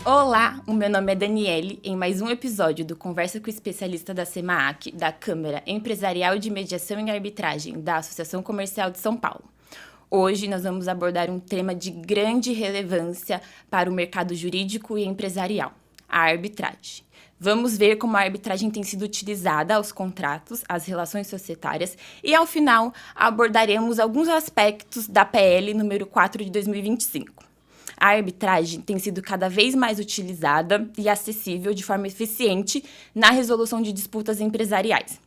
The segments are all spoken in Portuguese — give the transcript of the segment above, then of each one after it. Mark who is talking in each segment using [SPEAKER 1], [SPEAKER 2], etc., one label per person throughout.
[SPEAKER 1] Olá, o meu nome é Daniele, em mais um episódio do Conversa com o Especialista da SEMAAC, da Câmara Empresarial de Mediação e Arbitragem, da Associação Comercial de São Paulo. Hoje nós vamos abordar um tema de grande relevância para o mercado jurídico e empresarial, a arbitragem. Vamos ver como a arbitragem tem sido utilizada aos contratos, às relações societárias e, ao final, abordaremos alguns aspectos da PL número 4 de 2025. A arbitragem tem sido cada vez mais utilizada e acessível de forma eficiente na resolução de disputas empresariais.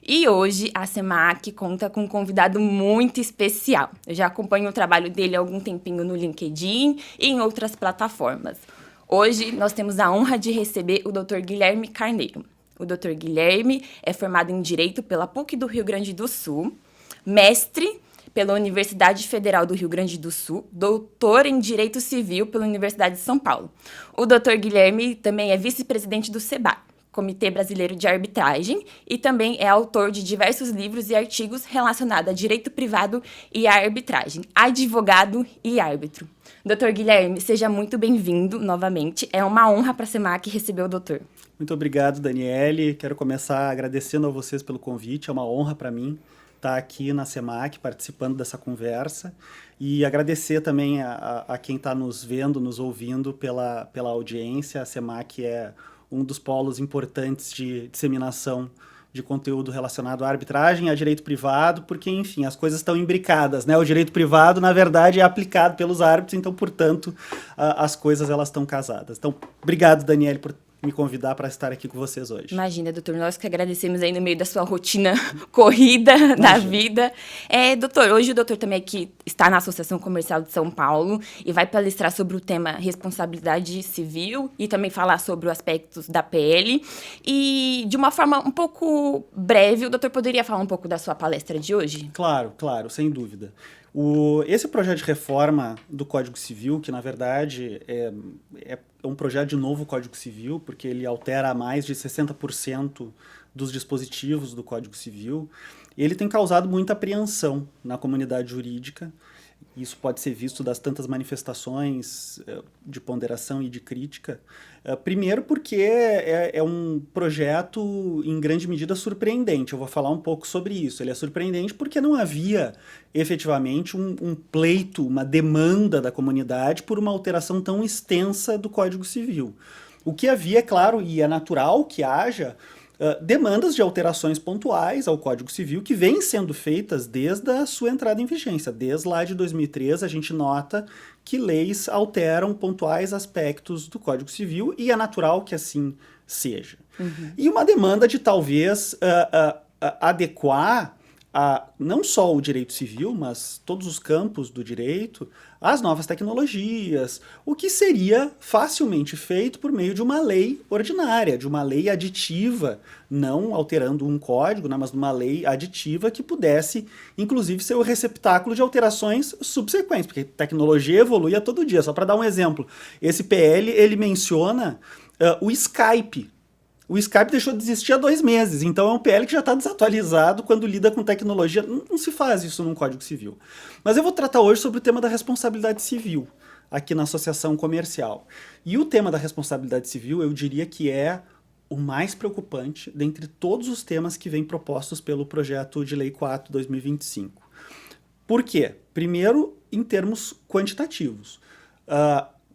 [SPEAKER 1] E hoje a SEMAAC conta com um convidado muito especial. Eu já acompanho o trabalho dele há algum tempinho no LinkedIn e em outras plataformas. Hoje nós temos a honra de receber o Dr. Guilherme Carneiro. O Dr. Guilherme é formado em Direito pela PUC do Rio Grande do Sul, mestre pela Universidade Federal do Rio Grande do Sul, doutor em Direito Civil pela Universidade de São Paulo. O Dr. Guilherme também é vice-presidente do SEBAR, Comitê Brasileiro de Arbitragem, e também é autor de diversos livros e artigos relacionados a direito privado e à arbitragem, advogado e árbitro. Dr. Guilherme, seja muito bem-vindo novamente. É uma honra para a SEMAAC receber o doutor.
[SPEAKER 2] Muito obrigado, Daniele. Quero começar agradecendo a vocês pelo convite. É uma honra para mim estar aqui na SEMAAC participando dessa conversa e agradecer também a quem está nos vendo, nos ouvindo pela audiência. A SEMAAC é um dos polos importantes de disseminação de conteúdo relacionado à arbitragem e a direito privado, porque, enfim, as coisas estão imbricadas, né? O direito privado, na verdade, é aplicado pelos árbitros, então, portanto, as coisas elas estão casadas. Então, obrigado, Daniele, por me convidar para estar aqui com vocês hoje.
[SPEAKER 1] Imagina, doutor, nós que agradecemos aí no meio da sua rotina corrida da vida. Doutor, hoje o doutor também aqui está na Associação Comercial de São Paulo e vai palestrar sobre o tema responsabilidade civil e também falar sobre os aspectos da PL. E de uma forma um pouco breve, o doutor poderia falar um pouco da sua palestra de hoje?
[SPEAKER 2] Claro, sem dúvida. Esse projeto de reforma do Código Civil, que na verdade é um projeto de novo Código Civil, porque ele altera mais de 60% dos dispositivos do Código Civil, ele tem causado muita apreensão na comunidade jurídica. Isso pode ser visto das tantas manifestações de ponderação e de crítica. Primeiro porque é um projeto, em grande medida, surpreendente. Eu vou falar um pouco sobre isso. Ele é surpreendente porque não havia, efetivamente, um pleito, uma demanda da comunidade por uma alteração tão extensa do Código Civil. O que havia, é claro, e é natural que haja, demandas de alterações pontuais ao Código Civil que vêm sendo feitas desde a sua entrada em vigência. Desde lá de 2003, a gente nota que leis alteram pontuais aspectos do Código Civil e é natural que assim seja. Uhum. E uma demanda de talvez adequar não só o direito civil, mas todos os campos do direito, às novas tecnologias, o que seria facilmente feito por meio de uma lei ordinária, de uma lei aditiva, não alterando um código, né, mas de uma lei aditiva que pudesse, inclusive, ser o receptáculo de alterações subsequentes, porque tecnologia evolui a todo dia. Só para dar um exemplo, esse PL, ele menciona o Skype. O Skype deixou de existir há 2 meses, então é um PL que já está desatualizado quando lida com tecnologia. Não se faz isso num Código Civil. Mas eu vou tratar hoje sobre o tema da responsabilidade civil, aqui na Associação Comercial. E o tema da responsabilidade civil, eu diria que é o mais preocupante dentre todos os temas que vêm propostos pelo projeto de Lei 4/2025. Por quê? Primeiro, em termos quantitativos.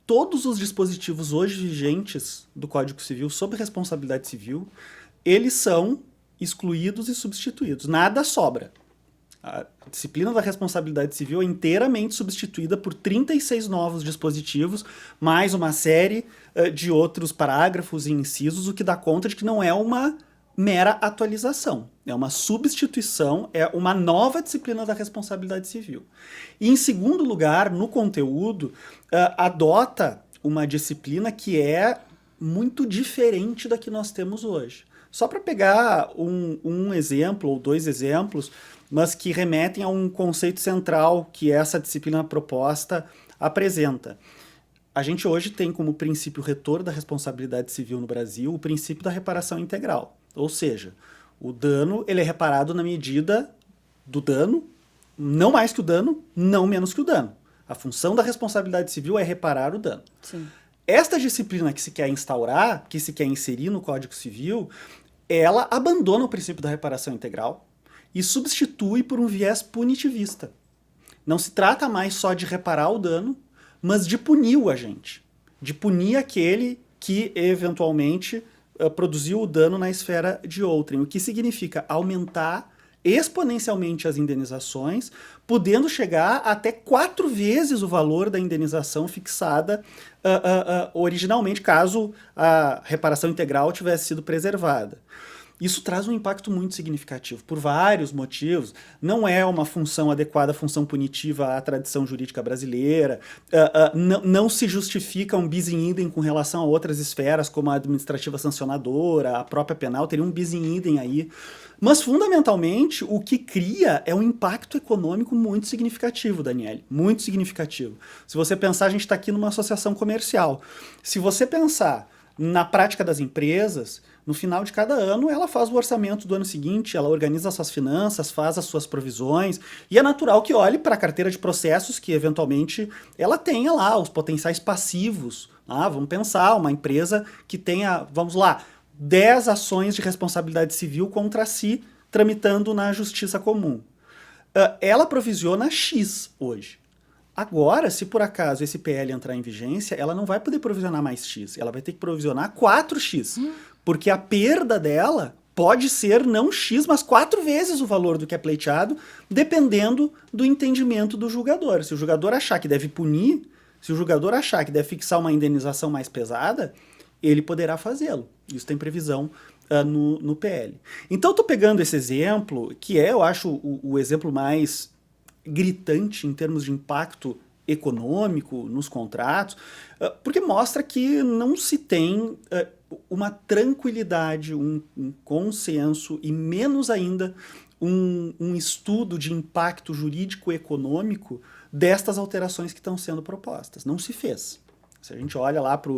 [SPEAKER 2] Todos os dispositivos hoje vigentes do Código Civil sobre responsabilidade civil, eles são excluídos e substituídos. Nada sobra. A disciplina da responsabilidade civil é inteiramente substituída por 36 novos dispositivos, mais uma série de outros parágrafos e incisos, o que dá conta de que não é uma mera atualização. É uma substituição, é uma nova disciplina da responsabilidade civil. E, em segundo lugar, no conteúdo, adota uma disciplina que é muito diferente da que nós temos hoje. Só para pegar um exemplo ou 2 exemplos, mas que remetem a um conceito central que essa disciplina proposta apresenta. A gente hoje tem como princípio retor da responsabilidade civil no Brasil o princípio da reparação integral. Ou seja, o dano ele é reparado na medida do dano, não mais que o dano, não menos que o dano. A função da responsabilidade civil é reparar o dano.
[SPEAKER 1] Sim.
[SPEAKER 2] esta disciplina que se quer instaurar, que se quer inserir no Código Civil, ela abandona o princípio da reparação integral e substitui por um viés punitivista. Não se trata mais só de reparar o dano, mas de punir o agente, de punir aquele que eventualmente produziu o dano na esfera de outrem, o que significa aumentar exponencialmente as indenizações, podendo chegar até 4 vezes o valor da indenização fixada originalmente, caso a reparação integral tivesse sido preservada. Isso traz um impacto muito significativo, por vários motivos. Não é uma função adequada, função punitiva à tradição jurídica brasileira, não se justifica um bis in idem com relação a outras esferas, como a administrativa sancionadora, a própria penal, teria um bis in idem aí. Mas, fundamentalmente, o que cria é um impacto econômico muito significativo, Daniele, muito significativo. Se você pensar, a gente está aqui numa associação comercial. Se você pensar na prática das empresas, no final de cada ano, ela faz o orçamento do ano seguinte, ela organiza suas finanças, faz as suas provisões, e é natural que olhe para a carteira de processos que, eventualmente, ela tenha lá os potenciais passivos. Vamos pensar, uma empresa que tenha, vamos lá, 10 ações de responsabilidade civil contra si, tramitando na justiça comum. Ela provisiona X hoje. Agora, se por acaso esse PL entrar em vigência, ela não vai poder provisionar mais X, ela vai ter que provisionar 4X, porque a perda dela pode ser não X, mas 4 vezes o valor do que é pleiteado, dependendo do entendimento do julgador. Se o julgador achar que deve punir, se o julgador achar que deve fixar uma indenização mais pesada, ele poderá fazê-lo. Isso tem previsão no PL. Então, estou pegando esse exemplo, que é, eu acho, o exemplo mais gritante em termos de impacto econômico nos contratos, porque mostra que não se tem uma tranquilidade, um consenso e menos ainda um estudo de impacto jurídico-econômico destas alterações que estão sendo propostas. Não se fez. Se a gente olha lá para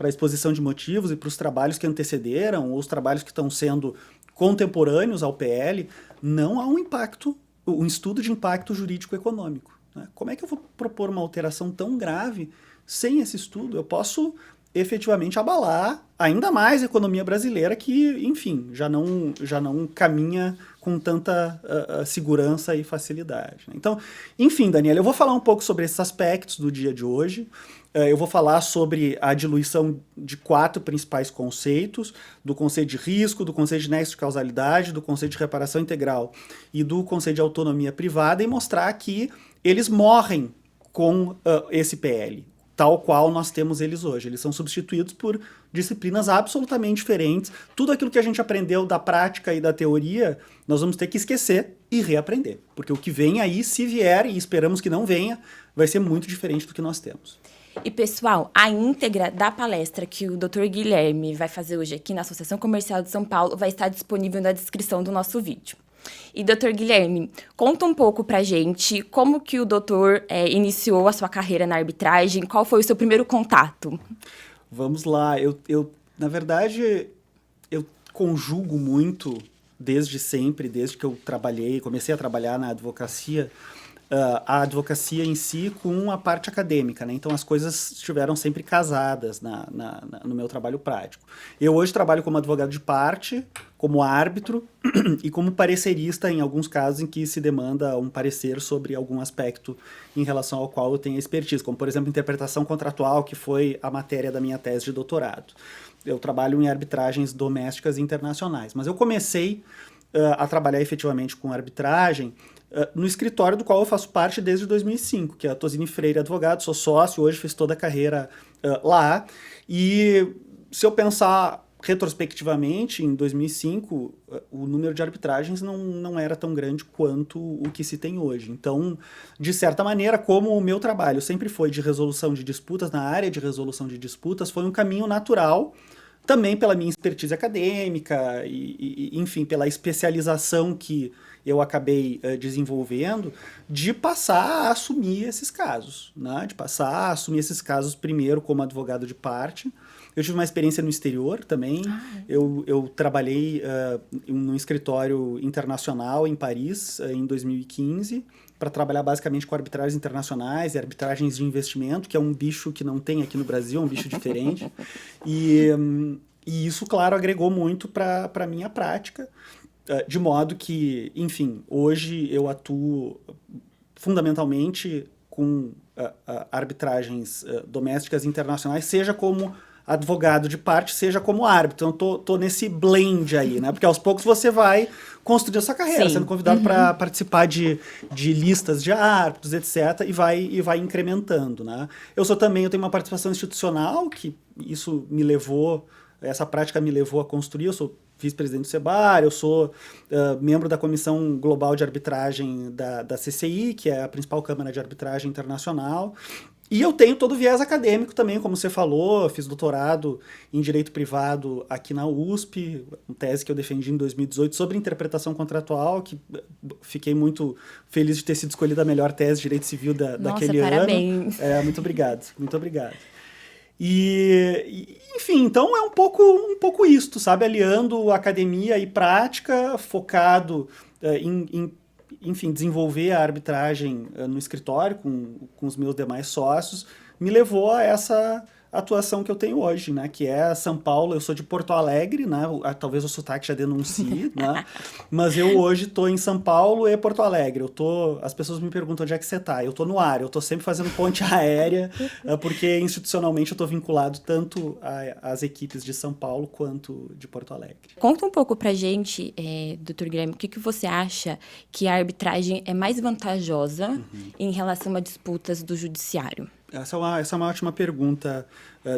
[SPEAKER 2] a exposição de motivos e para os trabalhos que antecederam ou os trabalhos que estão sendo contemporâneos ao PL, não há um estudo de impacto jurídico-econômico. Né? Como é que eu vou propor uma alteração tão grave sem esse estudo? Eu posso efetivamente abalar ainda mais a economia brasileira que, enfim, já não caminha com tanta segurança e facilidade. Né? Então, enfim, Daniela, eu vou falar um pouco sobre esses aspectos do dia de hoje. Eu vou falar sobre a diluição de 4 principais conceitos, do conceito de risco, do conceito de nexo de causalidade, do conceito de reparação integral e do conceito de autonomia privada e mostrar que eles morrem com esse PL, tal qual nós temos eles hoje. Eles são substituídos por disciplinas absolutamente diferentes. Tudo aquilo que a gente aprendeu da prática e da teoria, nós vamos ter que esquecer e reaprender. Porque o que vem aí, se vier, e esperamos que não venha, vai ser muito diferente do que nós temos.
[SPEAKER 1] E, pessoal, a íntegra da palestra que o Dr. Guilherme vai fazer hoje aqui na Associação Comercial de São Paulo vai estar disponível na descrição do nosso vídeo. E, Dr. Guilherme, conta um pouco pra gente como que o doutor iniciou a sua carreira na arbitragem, qual foi o seu primeiro contato?
[SPEAKER 2] Vamos lá, na verdade, eu conjugo muito desde sempre, desde que eu comecei a trabalhar na advocacia, a advocacia em si com a parte acadêmica, né? Então as coisas estiveram sempre casadas no meu trabalho prático. Eu hoje trabalho como advogado de parte, como árbitro e como parecerista em alguns casos em que se demanda um parecer sobre algum aspecto em relação ao qual eu tenho expertise, como por exemplo interpretação contratual, que foi a matéria da minha tese de doutorado. Eu trabalho em arbitragens domésticas e internacionais, mas eu comecei a trabalhar efetivamente com arbitragem no escritório do qual eu faço parte desde 2005, que é a Tosini Freire Advogados, sou sócio, hoje fiz toda a carreira lá, e se eu pensar retrospectivamente, em 2005, o número de arbitragens não era tão grande quanto o que se tem hoje. Então, de certa maneira, como o meu trabalho sempre foi de resolução de disputas, na área de resolução de disputas, foi um caminho natural, também pela minha expertise acadêmica e enfim, pela especialização que eu acabei desenvolvendo, de passar a assumir esses casos, né? De passar a assumir esses casos primeiro como advogado de parte Eu tive uma experiência no exterior também. Eu trabalhei num escritório internacional em Paris em 2015 para trabalhar basicamente com arbitragens internacionais e arbitragens de investimento, que é um bicho que não tem aqui no Brasil, é um bicho diferente. E isso, claro, agregou muito para a minha prática, de modo que, enfim, hoje eu atuo fundamentalmente com arbitragens domésticas e internacionais, seja como advogado de parte, seja como árbitro. Então, tô nesse blend aí, né? Porque aos poucos você vai construir a sua carreira, sendo convidado para participar de listas de árbitros, etc., e vai incrementando, né? Eu tenho uma participação institucional, que essa prática me levou a construir. Eu sou vice-presidente do SEBAR, eu sou membro da Comissão Global de Arbitragem da CCI, que é a principal câmara de arbitragem internacional. E eu tenho todo o viés acadêmico também, como você falou, fiz doutorado em Direito Privado aqui na USP, uma tese que eu defendi em 2018 sobre interpretação contratual, que fiquei muito feliz de ter sido escolhida a melhor tese de Direito Civil daquele
[SPEAKER 1] parabéns.
[SPEAKER 2] ano. Muito obrigado, muito obrigado. Enfim, então é um pouco isto, sabe? Aliando academia e prática, focado enfim, desenvolver a arbitragem no escritório com os meus demais sócios, me levou a essa atuação que eu tenho hoje, né? Que é São Paulo. Eu sou de Porto Alegre, né? Talvez o sotaque já denuncie, né? Mas eu hoje estou em São Paulo e Porto Alegre. As pessoas me perguntam onde é que você está. Eu estou no ar, eu estou sempre fazendo ponte aérea, porque institucionalmente eu estou vinculado tanto às equipes de São Paulo quanto de Porto Alegre.
[SPEAKER 1] Conta um pouco pra gente, Dr. Guilherme, o que você acha que a arbitragem é mais vantajosa em relação a disputas do judiciário?
[SPEAKER 2] Essa é uma ótima pergunta,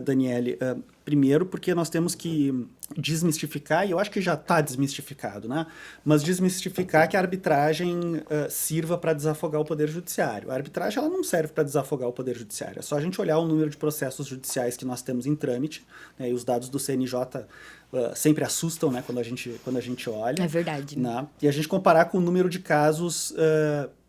[SPEAKER 2] Daniele. Primeiro, porque nós temos que desmistificar, e eu acho que já está desmistificado, né? Mas desmistificar que a arbitragem sirva para desafogar o Poder Judiciário. A arbitragem ela não serve para desafogar o Poder Judiciário. É só a gente olhar o número de processos judiciais que nós temos em trâmite, né? E os dados do CNJ sempre assustam, né? Quando a gente olha.
[SPEAKER 1] É verdade.
[SPEAKER 2] Né? E a gente comparar com o número de casos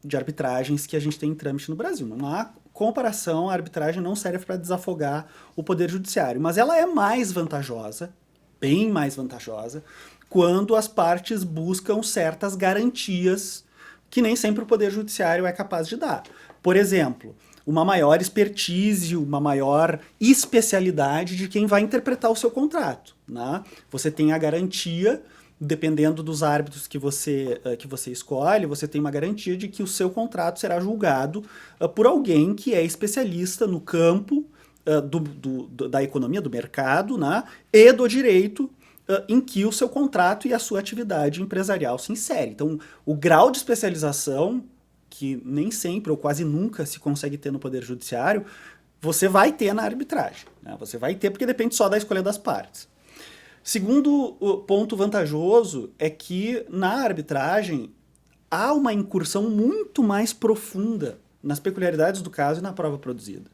[SPEAKER 2] de arbitragens que a gente tem em trâmite no Brasil. Não há comparação, a arbitragem não serve para desafogar o Poder Judiciário, mas ela é mais vantajosa, bem mais vantajosa, quando as partes buscam certas garantias que nem sempre o Poder Judiciário é capaz de dar. Por exemplo, uma maior expertise, uma maior especialidade de quem vai interpretar o seu contrato, né? Você tem a garantia, dependendo dos árbitros que você escolhe, você tem uma garantia de que o seu contrato será julgado por alguém que é especialista no campo da economia, do mercado, né, e do direito em que o seu contrato e a sua atividade empresarial se inserem. Então, o grau de especialização, que nem sempre ou quase nunca se consegue ter no Poder Judiciário, você vai ter na arbitragem, né? Você vai ter porque depende só da escolha das partes. Segundo ponto vantajoso é que na arbitragem há uma incursão muito mais profunda nas peculiaridades do caso e na prova produzida.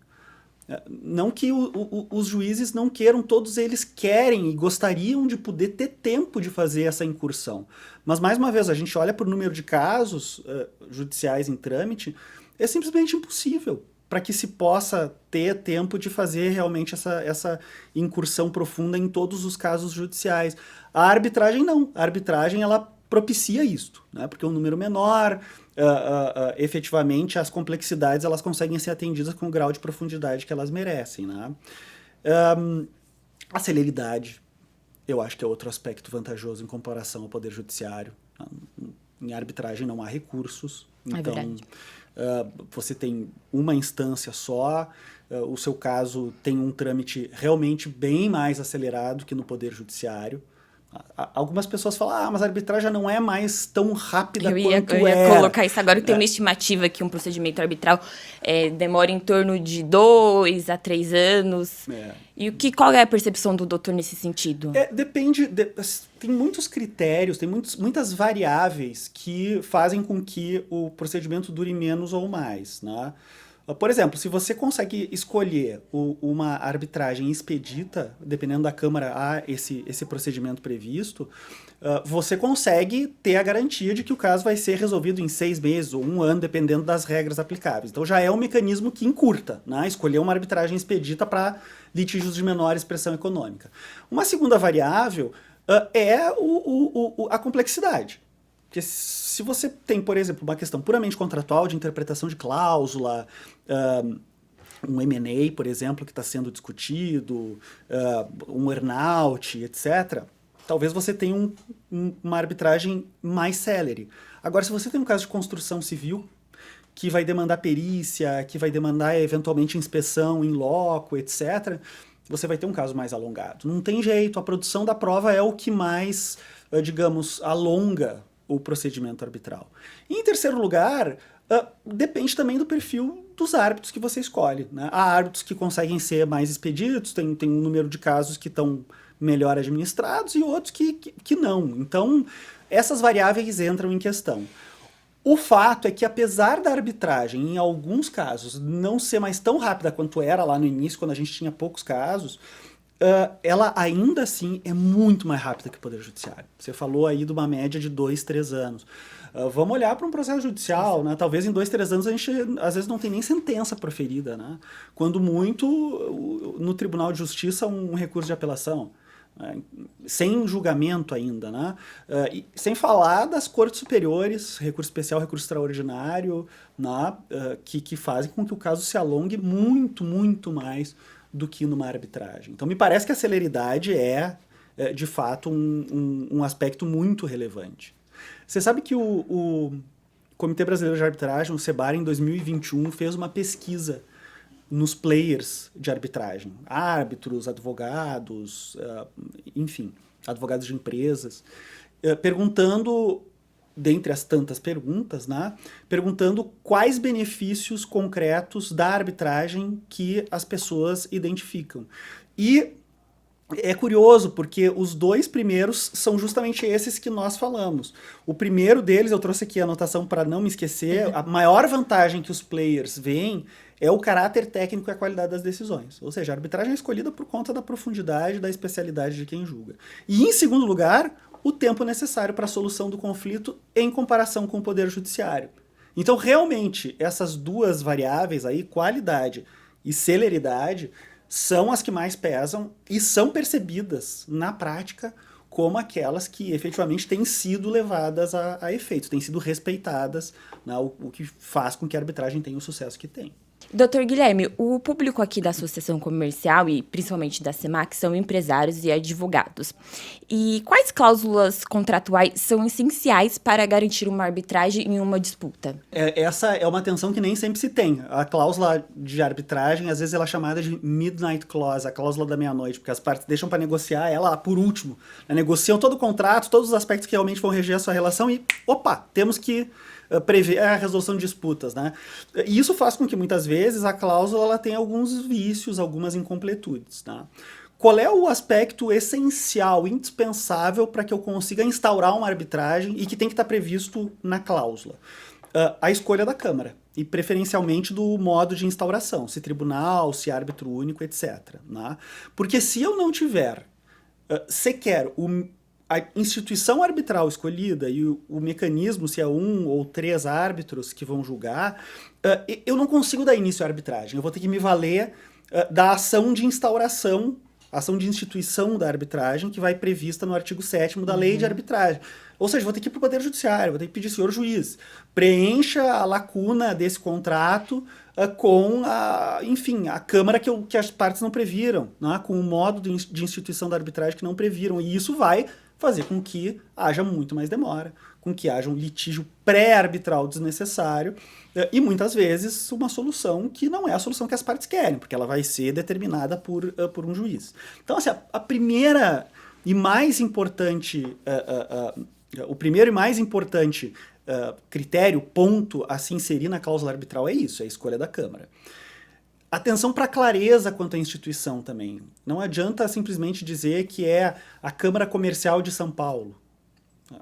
[SPEAKER 2] Não que os juízes não queiram, todos eles querem e gostariam de poder ter tempo de fazer essa incursão. Mas, mais uma vez, a gente olha para o número de casos judiciais em trâmite, é simplesmente impossível para que se possa ter tempo de fazer realmente essa incursão profunda em todos os casos judiciais. A arbitragem não. A arbitragem ela propicia isto, né? Porque é um número menor, efetivamente as complexidades elas conseguem ser atendidas com o grau de profundidade que elas merecem, né? A celeridade, eu acho que é outro aspecto vantajoso em comparação ao Poder Judiciário. Em arbitragem não há recursos, então você tem uma instância só, o seu caso tem um trâmite realmente bem mais acelerado que no Poder Judiciário. Algumas pessoas falam, mas a arbitragem já não é mais tão rápida quanto
[SPEAKER 1] eu ia colocar isso agora. Tem uma estimativa que um procedimento arbitral demora em torno de 2 a 3 anos. E qual é a percepção do doutor nesse sentido?
[SPEAKER 2] Depende, tem muitos critérios, tem muitas variáveis que fazem com que o procedimento dure menos ou mais, né? Por exemplo, se você consegue escolher uma arbitragem expedita, dependendo da Câmara há esse procedimento previsto, você consegue ter a garantia de que o caso vai ser resolvido em 6 meses ou 1 ano, dependendo das regras aplicáveis. Então já é um mecanismo que encurta, né? Escolher uma arbitragem expedita para litígios de menor expressão econômica. Uma segunda variável é a complexidade. Porque se você tem, por exemplo, uma questão puramente contratual de interpretação de cláusula, um M&A, por exemplo, que está sendo discutido, um earn-out, etc., talvez você tenha uma arbitragem mais célere. Agora, se você tem um caso de construção civil, que vai demandar perícia, que vai demandar eventualmente inspeção in loco, etc., você vai ter um caso mais alongado. Não tem jeito, a produção da prova é o que mais, digamos, alonga o procedimento arbitral. E, em terceiro lugar, depende também do perfil dos árbitros que você escolhe, né? Há árbitros que conseguem ser mais expeditos, tem um número de casos que estão melhor administrados e outros que não. Então, essas variáveis entram em questão. O fato é que, apesar da arbitragem, em alguns casos, não ser mais tão rápida quanto era lá no início, quando a gente tinha poucos casos, ela ainda assim é muito mais rápida que o Poder Judiciário. Você falou aí de uma média de 2, 3 anos. Vamos olhar para um processo judicial, né? Talvez em 2, 3 anos a gente, às vezes, não tem nem sentença proferida, né? Quando muito, no Tribunal de Justiça, um recurso de apelação. Sem julgamento ainda, né? E sem falar das cortes superiores, recurso especial, recurso extraordinário, né? Que fazem com que o caso se alongue muito, muito mais do que numa arbitragem. Então, me parece que a celeridade de fato, um aspecto muito relevante. Você sabe que o Comitê Brasileiro de Arbitragem, o CBAR, em 2021, fez uma pesquisa nos players de arbitragem, árbitros, advogados, enfim, advogados de empresas, perguntando, dentre as tantas perguntas, né, perguntando quais benefícios concretos da arbitragem que as pessoas identificam. E é curioso, porque os 2 primeiros são justamente esses que nós falamos. O primeiro deles, eu trouxe aqui a anotação para não me esquecer, a maior vantagem que os players veem é o caráter técnico e a qualidade das decisões. Ou seja, a arbitragem é escolhida por conta da profundidade e da especialidade de quem julga. E, em segundo lugar, o tempo necessário para a solução do conflito em comparação com o Poder Judiciário. Então, realmente, essas 2 variáveis aí, qualidade e celeridade, são as que mais pesam e são percebidas na prática como aquelas que efetivamente têm sido levadas a efeito, têm sido respeitadas, né, o que faz com que a arbitragem tenha o sucesso que tem.
[SPEAKER 1] Doutor Guilherme, o público aqui da Associação Comercial e principalmente da SEMAC são empresários e advogados. E quais cláusulas contratuais são essenciais para garantir uma arbitragem em uma disputa?
[SPEAKER 2] Essa é uma atenção que nem sempre se tem. A cláusula de arbitragem, às vezes ela é chamada de midnight clause, a cláusula da meia-noite, porque as partes deixam para negociar ela por último. Negociam todo o contrato, todos os aspectos que realmente vão reger a sua relação e, opa, temos que prever a resolução de disputas, né? E isso faz com que, muitas vezes, a cláusula ela tenha alguns vícios, algumas incompletudes, tá? Qual é o aspecto essencial, indispensável para que eu consiga instaurar uma arbitragem e que tem que estar previsto na cláusula? A escolha da Câmara e, preferencialmente, do modo de instauração, se tribunal, se árbitro único, etc. Né? Porque se eu não tiver sequer a instituição arbitral escolhida e o mecanismo, se é 1 ou 3 árbitros que vão julgar, eu não consigo dar início à arbitragem. Eu vou ter que me valer da ação de instauração, ação de instituição da arbitragem, que vai prevista no artigo 7º da Lei de Arbitragem. Ou seja, vou ter que ir para o Poder Judiciário, vou ter que pedir, senhor juiz, preencha a lacuna desse contrato com a Câmara que as partes não previram, né? Com o modo de instituição da arbitragem que não previram. E isso vai fazer com que haja muito mais demora, com que haja um litígio pré-arbitral desnecessário e, muitas vezes, uma solução que não é a solução que as partes querem, porque ela vai ser determinada por um juiz. Então, assim, a primeira e mais importante, o primeiro e mais importante critério, ponto a se inserir na cláusula arbitral é isso, é a escolha da Câmara. Atenção para a clareza quanto à instituição também. Não adianta simplesmente dizer que é a Câmara Comercial de São Paulo.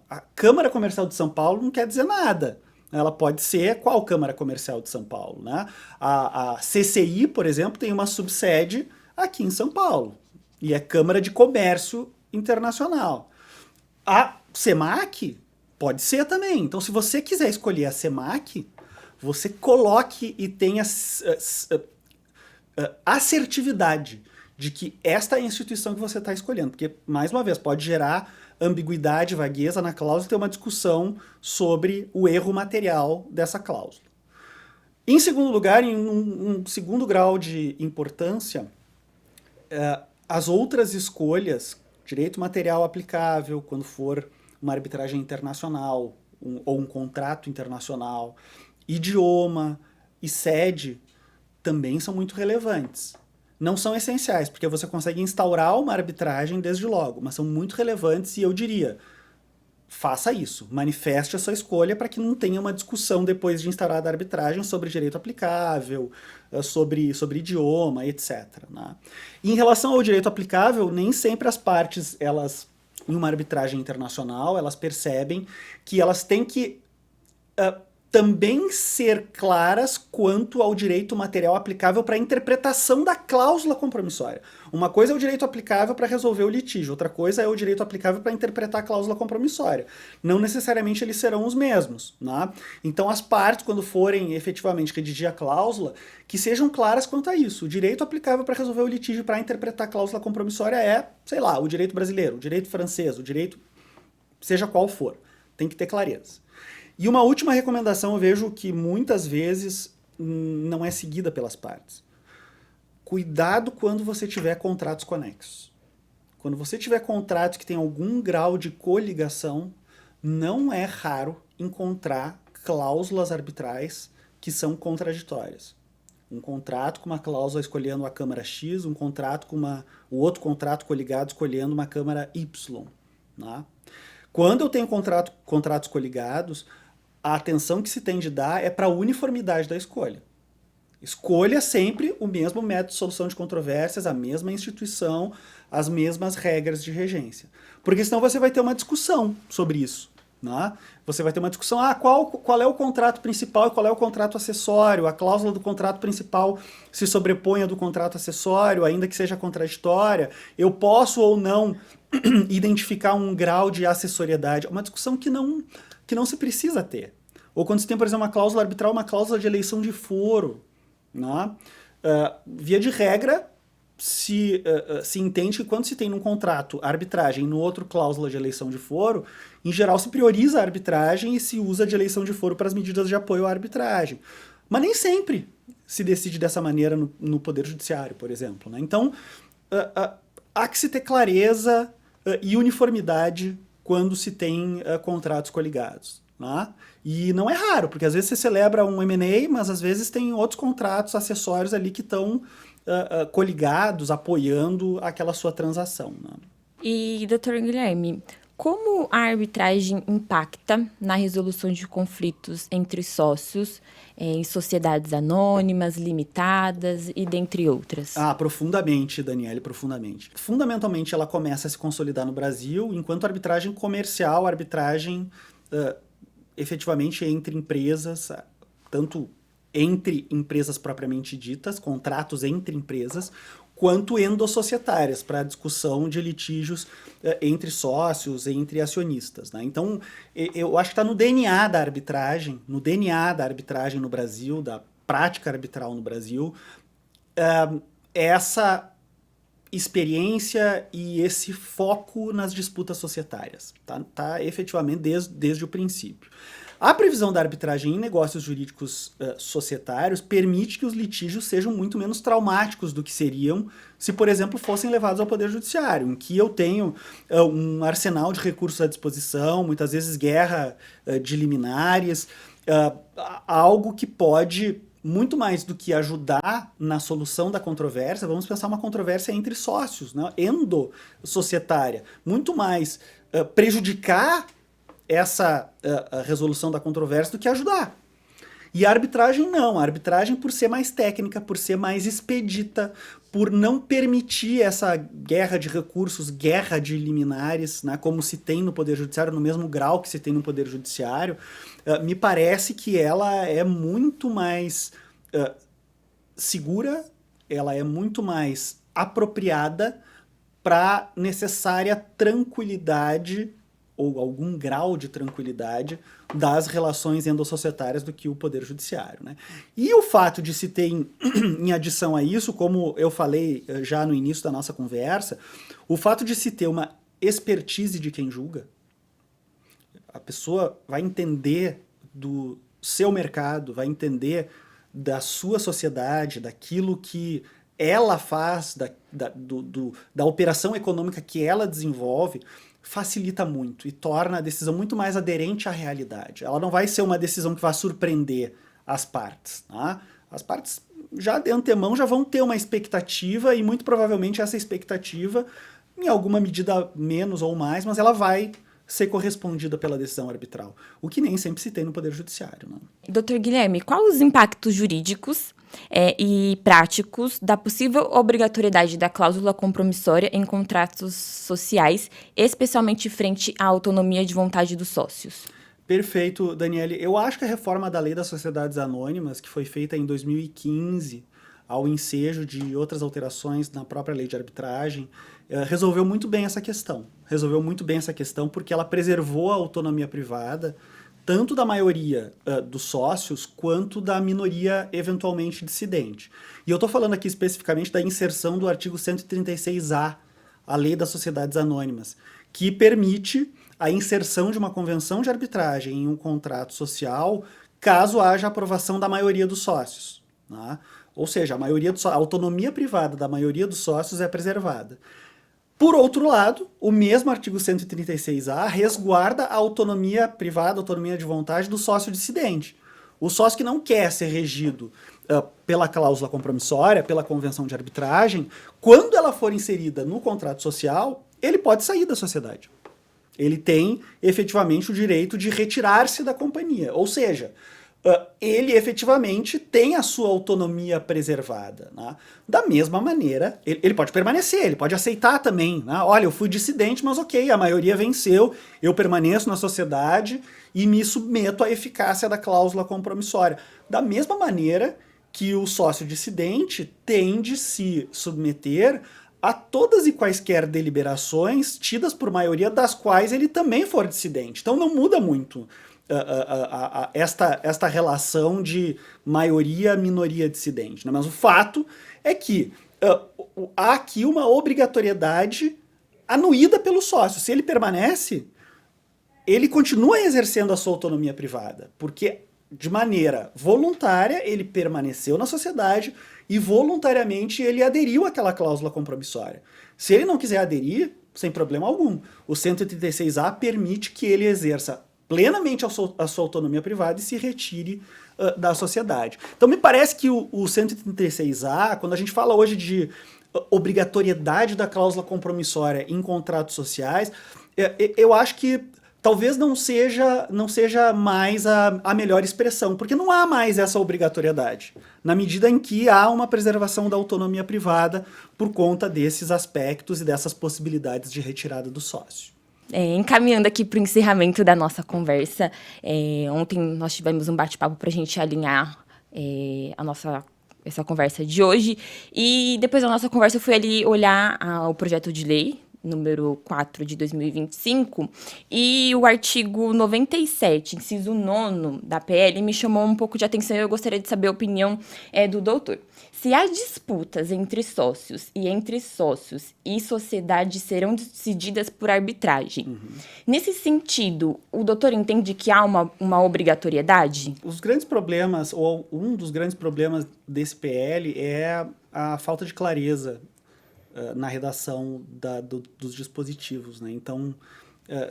[SPEAKER 2] A Câmara Comercial de São Paulo não quer dizer nada. Ela pode ser qual Câmara Comercial de São Paulo, né? A CCI, por exemplo, tem uma subsede aqui em São Paulo, e é Câmara de Comércio Internacional. A CEMAC pode ser também. Então, se você quiser escolher a CEMAC, você coloque e tenha assertividade de que esta é a instituição que você está escolhendo. Porque, mais uma vez, pode gerar ambiguidade, vagueza na cláusula e ter uma discussão sobre o erro material dessa cláusula. Em segundo lugar, em um segundo grau de importância, as outras escolhas, direito material aplicável, quando for uma arbitragem internacional ou um contrato internacional, idioma e sede, também são muito relevantes. Não são essenciais, porque você consegue instaurar uma arbitragem desde logo, mas são muito relevantes e eu diria, faça isso, manifeste a sua escolha para que não tenha uma discussão depois de instaurada a arbitragem sobre direito aplicável, sobre idioma, etc. Né? E em relação ao direito aplicável, nem sempre as partes, elas, em uma arbitragem internacional, elas percebem que elas têm que também ser claras quanto ao direito material aplicável para a interpretação da cláusula compromissória. Uma coisa é o direito aplicável para resolver o litígio, outra coisa é o direito aplicável para interpretar a cláusula compromissória. Não necessariamente eles serão os mesmos. Né? Então as partes, quando forem efetivamente redigir a cláusula, que sejam claras quanto a isso. O direito aplicável para resolver o litígio para interpretar a cláusula compromissória é, sei lá, o direito brasileiro, o direito francês, o direito seja qual for. Tem que ter clareza. E uma última recomendação eu vejo que muitas vezes não é seguida pelas partes. Cuidado quando você tiver contratos conexos. Quando você tiver contratos que têm algum grau de coligação, não é raro encontrar cláusulas arbitrais que são contraditórias. Um contrato com uma cláusula escolhendo a Câmara X, um contrato com o outro contrato coligado escolhendo uma Câmara Y. Né? Quando eu tenho contratos coligados, a atenção que se tem de dar é para a uniformidade da escolha. Escolha sempre o mesmo método de solução de controvérsias, a mesma instituição, as mesmas regras de regência. Porque senão você vai ter uma discussão sobre isso. Né? Você vai ter uma discussão, qual é o contrato principal e qual é o contrato acessório, a cláusula do contrato principal se sobrepõe à do contrato acessório, ainda que seja contraditória, eu posso ou não identificar um grau de acessoriedade. É uma discussão que não se precisa ter. Ou quando você tem, por exemplo, uma cláusula arbitral, uma cláusula de eleição de foro. Né? Via de regra, se entende que quando se tem num contrato arbitragem e no outro cláusula de eleição de foro, em geral se prioriza a arbitragem e se usa de eleição de foro para as medidas de apoio à arbitragem. Mas nem sempre se decide dessa maneira no Poder Judiciário, por exemplo. Né? Então, há que se ter clareza e uniformidade quando se tem contratos coligados. Né? E não é raro, porque às vezes você celebra um M&A, mas às vezes tem outros contratos acessórios ali que estão coligados, apoiando aquela sua transação. Né?
[SPEAKER 1] E, doutor Guilherme, como a arbitragem impacta na resolução de conflitos entre sócios em sociedades anônimas, limitadas e dentre outras?
[SPEAKER 2] Profundamente, Daniele, profundamente. Fundamentalmente, ela começa a se consolidar no Brasil enquanto arbitragem comercial, arbitragem efetivamente entre empresas, tanto entre empresas propriamente ditas, contratos entre empresas, quanto endossocietárias, para a discussão de litígios entre sócios, entre acionistas. Né? Então, eu acho que está no DNA da arbitragem, no Brasil, da prática arbitral no Brasil, essa experiência e esse foco nas disputas societárias. Tá efetivamente desde o princípio. A previsão da arbitragem em negócios jurídicos societários permite que os litígios sejam muito menos traumáticos do que seriam se, por exemplo, fossem levados ao Poder Judiciário, em que eu tenho um arsenal de recursos à disposição, muitas vezes guerra de liminares, algo que pode, muito mais do que ajudar na solução da controvérsia, vamos pensar uma controvérsia entre sócios, né, endossocietária, muito mais prejudicar essa resolução da controvérsia do que ajudar. E a arbitragem não. A arbitragem, por ser mais técnica, por ser mais expedita, por não permitir essa guerra de recursos, guerra de liminares, né, como se tem no Poder Judiciário, no mesmo grau que se tem no Poder Judiciário, me parece que ela é muito mais segura, ela é muito mais apropriada para necessária tranquilidade ou algum grau de tranquilidade das relações endossocietárias do que o Poder Judiciário, né? E o fato de se ter, em adição a isso, como eu falei já no início da nossa conversa, o fato de se ter uma expertise de quem julga, a pessoa vai entender do seu mercado, vai entender da sua sociedade, daquilo que ela faz, da operação econômica que ela desenvolve, facilita muito e torna a decisão muito mais aderente à realidade. Ela não vai ser uma decisão que vai surpreender as partes. Tá? As partes já de antemão já vão ter uma expectativa e muito provavelmente essa expectativa, em alguma medida menos ou mais, mas ela vai ser correspondida pela decisão arbitral, o que nem sempre se tem no Poder Judiciário. Né?
[SPEAKER 1] Dr. Guilherme, quais os impactos jurídicos e práticos da possível obrigatoriedade da cláusula compromissória em contratos sociais, especialmente frente à autonomia de vontade dos sócios?
[SPEAKER 2] Perfeito, Daniele. Eu acho que a reforma da Lei das Sociedades Anônimas, que foi feita em 2015, ao ensejo de outras alterações na própria lei de arbitragem, resolveu muito bem essa questão. Resolveu muito bem essa questão porque ela preservou a autonomia privada, tanto da maioria dos sócios, quanto da minoria eventualmente dissidente. E eu estou falando aqui especificamente da inserção do artigo 136A, a Lei das Sociedades Anônimas, que permite a inserção de uma convenção de arbitragem em um contrato social, caso haja aprovação da maioria dos sócios. Né? Ou seja, a autonomia privada da maioria dos sócios é preservada. Por outro lado, o mesmo artigo 136A resguarda a autonomia privada, a autonomia de vontade do sócio dissidente. O sócio que não quer ser regido pela cláusula compromissória, pela convenção de arbitragem, quando ela for inserida no contrato social, ele pode sair da sociedade. Ele tem, efetivamente, o direito de retirar-se da companhia. Ou seja, ele efetivamente tem a sua autonomia preservada. Né? Da mesma maneira, ele pode permanecer, ele pode aceitar também. Né? Olha, eu fui dissidente, mas ok, a maioria venceu, eu permaneço na sociedade e me submeto à eficácia da cláusula compromissória. Da mesma maneira que o sócio dissidente tem de se submeter a todas e quaisquer deliberações tidas por maioria das quais ele também for dissidente. Então não muda muito esta relação de maioria-minoria dissidente. Né? Mas o fato é que há aqui uma obrigatoriedade anuída pelo sócio. Se ele permanece, ele continua exercendo a sua autonomia privada, porque de maneira voluntária ele permaneceu na sociedade e voluntariamente ele aderiu àquela cláusula compromissória. Se ele não quiser aderir, sem problema algum, o 136A permite que ele exerça plenamente a sua autonomia privada e se retire da sociedade. Então me parece que o 136A, quando a gente fala hoje de obrigatoriedade da cláusula compromissória em contratos sociais, eu acho que talvez não seja mais a melhor expressão, porque não há mais essa obrigatoriedade, na medida em que há uma preservação da autonomia privada por conta desses aspectos e dessas possibilidades de retirada do sócio.
[SPEAKER 1] Encaminhando aqui para o encerramento da nossa conversa, ontem nós tivemos um bate-papo para a gente alinhar essa conversa de hoje, e depois da nossa conversa eu fui ali olhar o projeto de lei, número 4 de 2025, e o artigo 97, inciso 9 da PL, me chamou um pouco de atenção e eu gostaria de saber a opinião do doutor. Se as disputas entre sócios e sociedade serão decididas por arbitragem, nesse sentido, o doutor entende que há uma obrigatoriedade?
[SPEAKER 2] Os grandes problemas, ou um dos grandes problemas desse PL é a falta de clareza na redação dos dispositivos. Né? Então,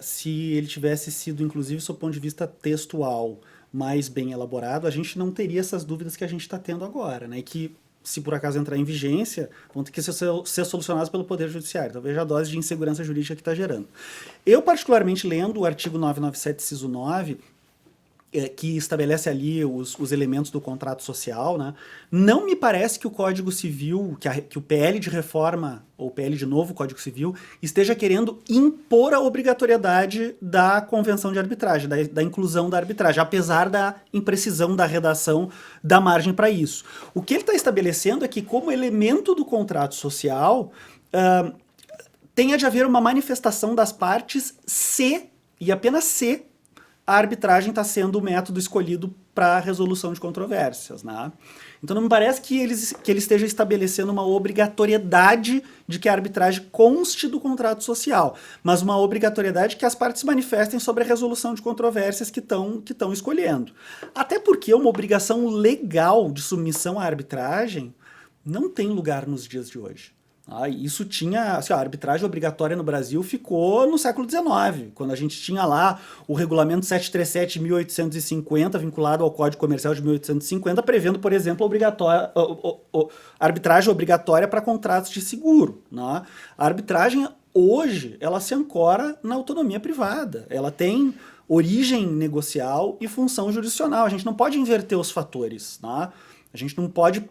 [SPEAKER 2] se ele tivesse sido, inclusive, sob o ponto de vista textual, mais bem elaborado, a gente não teria essas dúvidas que a gente está tendo agora, né? E que, se por acaso entrar em vigência, vão ter que ser solucionadas pelo Poder Judiciário. Então, veja a dose de insegurança jurídica que está gerando. Eu, particularmente, lendo o artigo 997, inciso 9, que estabelece ali os elementos do contrato social, né? Não me parece que o Código Civil, que o PL de reforma, ou o PL de novo Código Civil, esteja querendo impor a obrigatoriedade da convenção de arbitragem, da inclusão da arbitragem, apesar da imprecisão da redação da margem para isso. O que ele está estabelecendo é que, como elemento do contrato social, tenha de haver uma manifestação das partes se, e apenas se, a arbitragem está sendo o método escolhido para a resolução de controvérsias, né? Então não me parece que ele esteja estabelecendo uma obrigatoriedade de que a arbitragem conste do contrato social, mas uma obrigatoriedade que as partes manifestem sobre a resolução de controvérsias que estão escolhendo. Até porque uma obrigação legal de submissão à arbitragem não tem lugar nos dias de hoje. Isso tinha, assim, a arbitragem obrigatória no Brasil ficou no século XIX, quando a gente tinha lá o regulamento 737 de 1850, vinculado ao Código Comercial de 1850, prevendo, por exemplo, a arbitragem obrigatória para contratos de seguro, né? A arbitragem, hoje, ela se ancora na autonomia privada, ela tem origem negocial e função jurisdicional, a gente não pode inverter os fatores, né? A gente não pode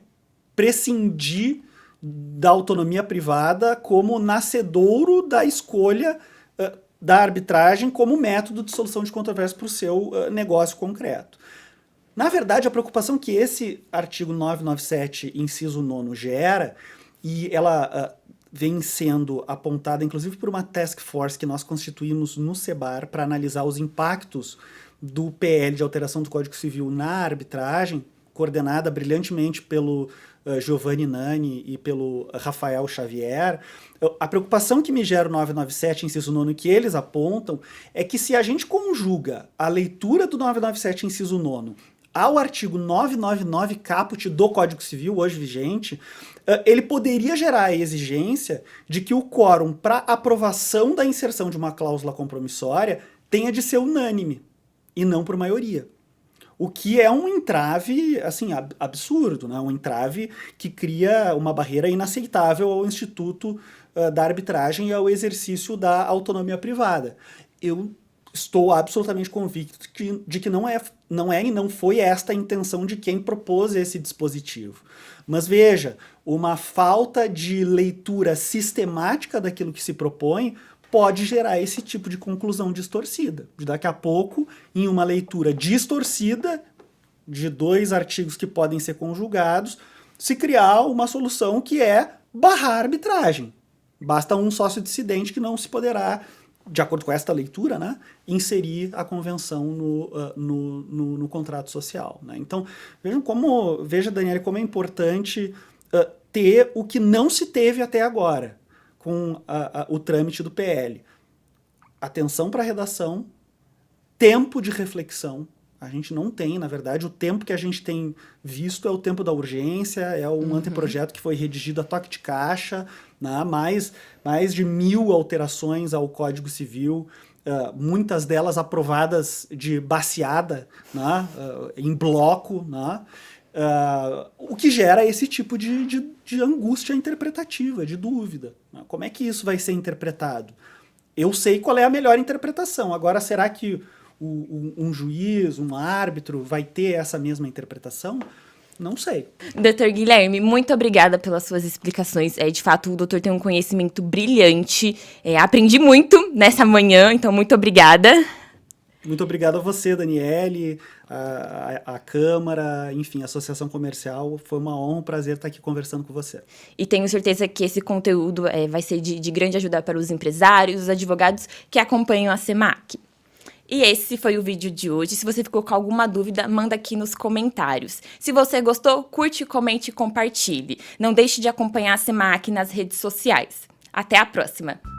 [SPEAKER 2] prescindir da autonomia privada como nascedouro da escolha da arbitragem como método de solução de controvérsias para o seu negócio concreto. Na verdade, a preocupação que esse artigo 997, inciso 9, gera, e ela vem sendo apontada, inclusive, por uma task force que nós constituímos no SEBAR para analisar os impactos do PL de alteração do Código Civil na arbitragem, coordenada brilhantemente pelo Giovanni Nani e pelo Rafael Xavier. A preocupação que me gera o 997, inciso 9, que eles apontam, é que se a gente conjuga a leitura do 997, inciso 9, ao artigo 999 caput do Código Civil, hoje vigente, ele poderia gerar a exigência de que o quórum para aprovação da inserção de uma cláusula compromissória tenha de ser unânime, e não por maioria. O que é um entrave, assim, absurdo, né? Um entrave que cria uma barreira inaceitável ao instituto da arbitragem e ao exercício da autonomia privada. Eu estou absolutamente convicto de que não é e não foi esta a intenção de quem propôs esse dispositivo. Mas veja, uma falta de leitura sistemática daquilo que se propõe pode gerar esse tipo de conclusão distorcida. De daqui a pouco, em uma leitura distorcida de dois artigos que podem ser conjugados, se criar uma solução que é barrar a arbitragem. Basta um sócio dissidente que não se poderá, de acordo com esta leitura, né, inserir a convenção no contrato social, né? Então, veja, Daniele, como é importante ter o que não se teve até agora com o trâmite do PL. Atenção para a redação, tempo de reflexão. A gente não tem, na verdade, o tempo que a gente tem visto é o tempo da urgência, é um anteprojeto que foi redigido a toque de caixa, né? mais de 1000 alterações ao Código Civil, muitas delas aprovadas de baseada, né? Em bloco, né? O que gera esse tipo de angústia interpretativa, de dúvida. Né? Como é que isso vai ser interpretado? Eu sei qual é a melhor interpretação. Agora, será que um juiz, um árbitro vai ter essa mesma interpretação? Não sei.
[SPEAKER 1] Dr. Guilherme, muito obrigada pelas suas explicações. De fato, o doutor tem um conhecimento brilhante. Aprendi muito nessa manhã, então muito obrigada.
[SPEAKER 2] Muito obrigado a você, Daniele, a Câmara, enfim, a Associação Comercial. Foi uma honra, um prazer estar aqui conversando com você.
[SPEAKER 1] E tenho certeza que esse conteúdo vai ser de grande ajuda para os empresários, os advogados que acompanham a SEMAC. E esse foi o vídeo de hoje. Se você ficou com alguma dúvida, manda aqui nos comentários. Se você gostou, curte, comente e compartilhe. Não deixe de acompanhar a SEMAC nas redes sociais. Até a próxima!